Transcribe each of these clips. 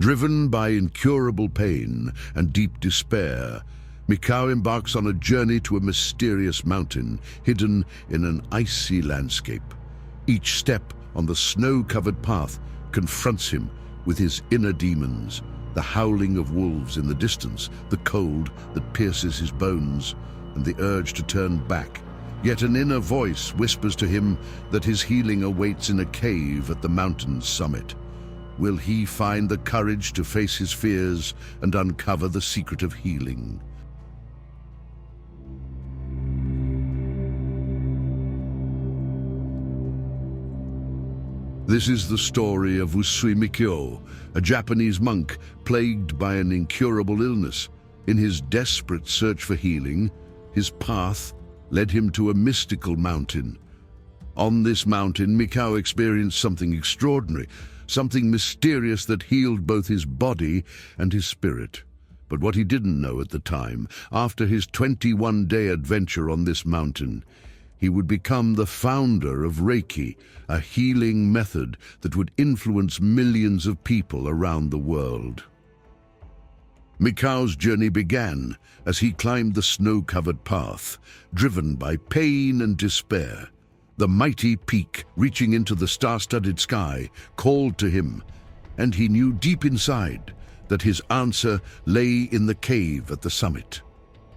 Driven by incurable pain and deep despair, Mikao embarks on a journey to a mysterious mountain hidden in an icy landscape. Each step on the snow-covered path confronts him with his inner demons, the howling of wolves in the distance, the cold that pierces his bones, and the urge to turn back. Yet an inner voice whispers to him that his healing awaits in a cave at the mountain's summit. Will he find the courage to face his fears and uncover the secret of healing? This is the story of Usui Mikyo, a Japanese monk plagued by an incurable illness. In his desperate search for healing, his path led him to a mystical mountain. On this mountain, Mikao experienced something extraordinary, something mysterious that healed both his body and his spirit. But what he didn't know at the time, after his 21-day adventure on this mountain, he would become the founder of Reiki, a healing method that would influence millions of people around the world. Mikao's journey began as he climbed the snow-covered path, driven by pain and despair. The mighty peak, reaching into the star-studded sky, called to him, and he knew deep inside that his answer lay in the cave at the summit.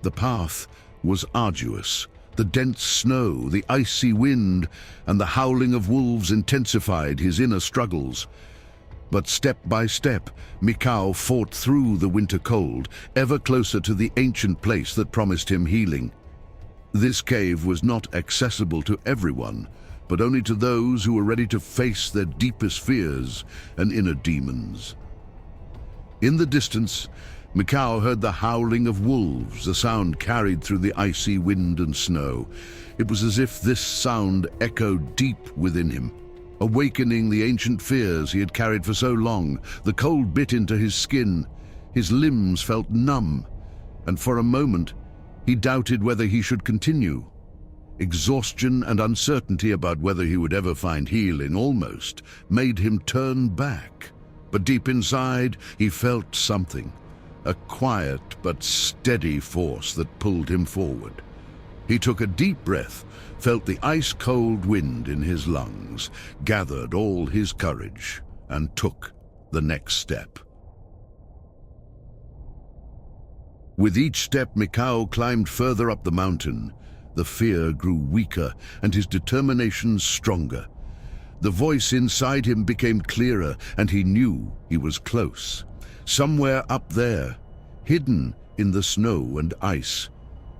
The path was arduous. The dense snow, the icy wind, and the howling of wolves intensified his inner struggles. But step by step, Mikao fought through the winter cold, ever closer to the ancient place that promised him healing. This cave was not accessible to everyone, but only to those who were ready to face their deepest fears and inner demons. In the distance, Mikao heard the howling of wolves, a sound carried through the icy wind and snow. It was as if this sound echoed deep within him, awakening the ancient fears he had carried for so long. The cold bit into his skin, his limbs felt numb, and for a moment, he doubted whether he should continue. Exhaustion and uncertainty about whether he would ever find healing almost made him turn back. But deep inside, he felt something, a quiet but steady force that pulled him forward. He took a deep breath, felt the ice-cold wind in his lungs, gathered all his courage, and took the next step. With each step, Mikao climbed further up the mountain. The fear grew weaker and his determination stronger. The voice inside him became clearer, and he knew he was close. Somewhere up there, hidden in the snow and ice,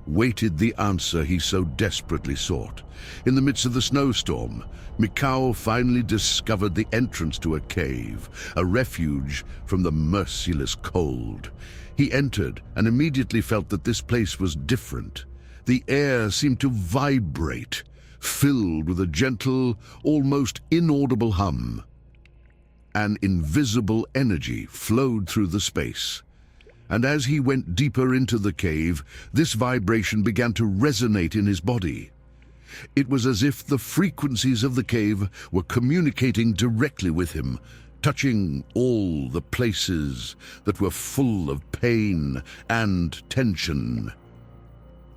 waited the answer he so desperately sought. In the midst of the snowstorm, Mikao finally discovered the entrance to a cave, a refuge from the merciless cold. He entered and immediately felt that this place was different. The air seemed to vibrate, filled with a gentle, almost inaudible hum. An invisible energy flowed through the space. And as he went deeper into the cave, this vibration began to resonate in his body. It was as if the frequencies of the cave were communicating directly with him, touching all the places that were full of pain and tension.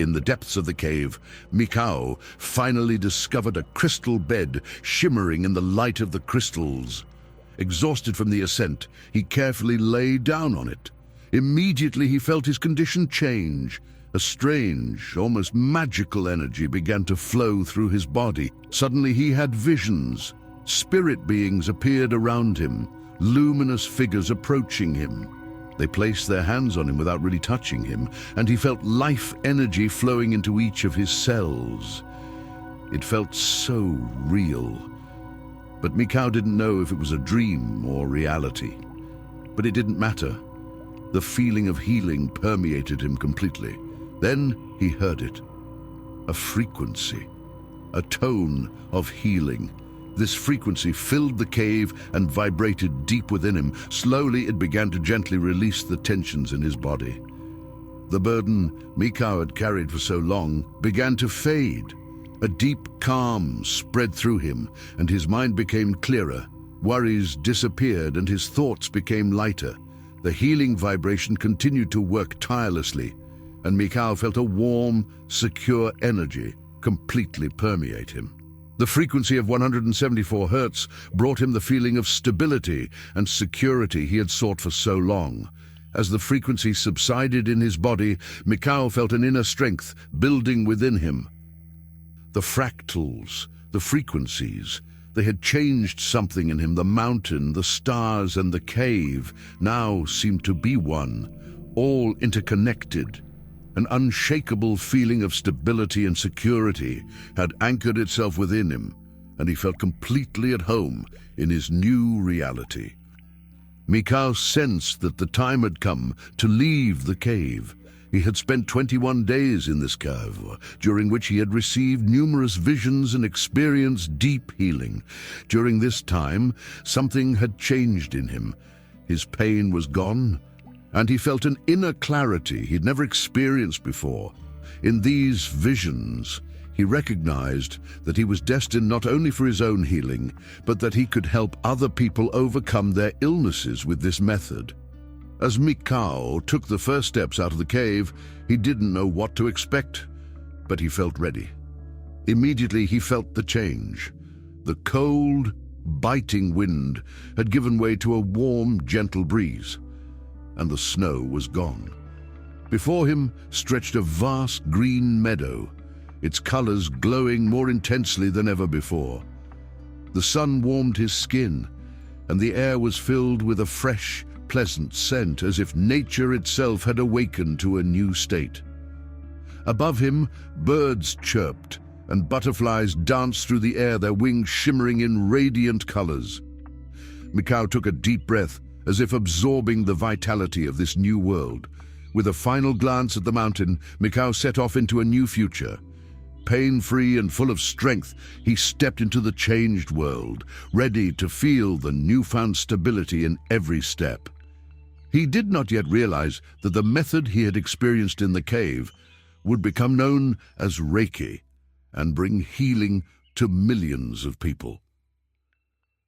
In the depths of the cave, Mikao finally discovered a crystal bed shimmering in the light of the crystals. Exhausted from the ascent, he carefully lay down on it. Immediately he felt his condition change. A strange, almost magical energy began to flow through his body. Suddenly he had visions. Spirit beings appeared around him, luminous figures approaching him. They placed their hands on him without really touching him, and he felt life energy flowing into each of his cells. It felt so real. But Mikao didn't know if it was a dream or reality. But it didn't matter. The feeling of healing permeated him completely. Then he heard it. A frequency, a tone of healing. This frequency filled the cave and vibrated deep within him. Slowly, it began to gently release the tensions in his body. The burden Mikao had carried for so long began to fade. A deep calm spread through him, and his mind became clearer. Worries disappeared and his thoughts became lighter. The healing vibration continued to work tirelessly, and Mikhail felt a warm, secure energy completely permeate him. The frequency of 174 Hz brought him the feeling of stability and security he had sought for so long. As the frequency subsided in his body, Mikhail felt an inner strength building within him. The fractals, the frequencies, they had changed something in him. The mountain, the stars, and the cave now seemed to be one, all interconnected. An unshakable feeling of stability and security had anchored itself within him, and he felt completely at home in his new reality. Mikhail sensed that the time had come to leave the cave. He had spent 21 days in this cave, during which he had received numerous visions and experienced deep healing. During this time, something had changed in him. His pain was gone, and he felt an inner clarity he'd never experienced before. In these visions, he recognized that he was destined not only for his own healing, but that he could help other people overcome their illnesses with this method. As Mikhail took the first steps out of the cave, he didn't know what to expect, but he felt ready. Immediately he felt the change. The cold, biting wind had given way to a warm, gentle breeze, and the snow was gone. Before him stretched a vast green meadow, its colors glowing more intensely than ever before. The sun warmed his skin, and the air was filled with a fresh, pleasant scent, as if nature itself had awakened to a new state. Above him, birds chirped, and butterflies danced through the air, their wings shimmering in radiant colors. Mikhail took a deep breath, as if absorbing the vitality of this new world. With a final glance at the mountain, Mikhail set off into a new future. Pain-free and full of strength, he stepped into the changed world, ready to feel the newfound stability in every step. He did not yet realize that the method he had experienced in the cave would become known as Reiki and bring healing to millions of people.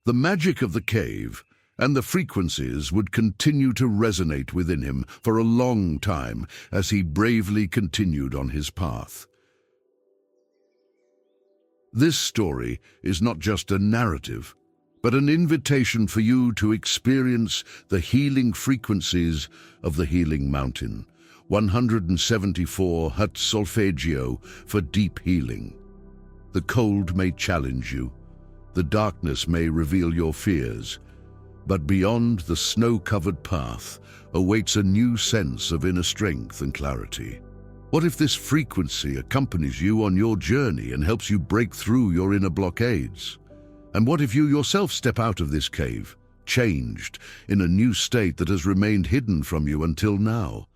The magic of the cave and the frequencies would continue to resonate within him for a long time as he bravely continued on his path. This story is not just a narrative, but an invitation for you to experience the healing frequencies of the healing mountain. 174 Hz Solfeggio for deep healing. The cold may challenge you, the darkness may reveal your fears, but beyond the snow-covered path awaits a new sense of inner strength and clarity. What if this frequency accompanies you on your journey and helps you break through your inner blockades? And what if you yourself step out of this cave, changed, in a new state that has remained hidden from you until now?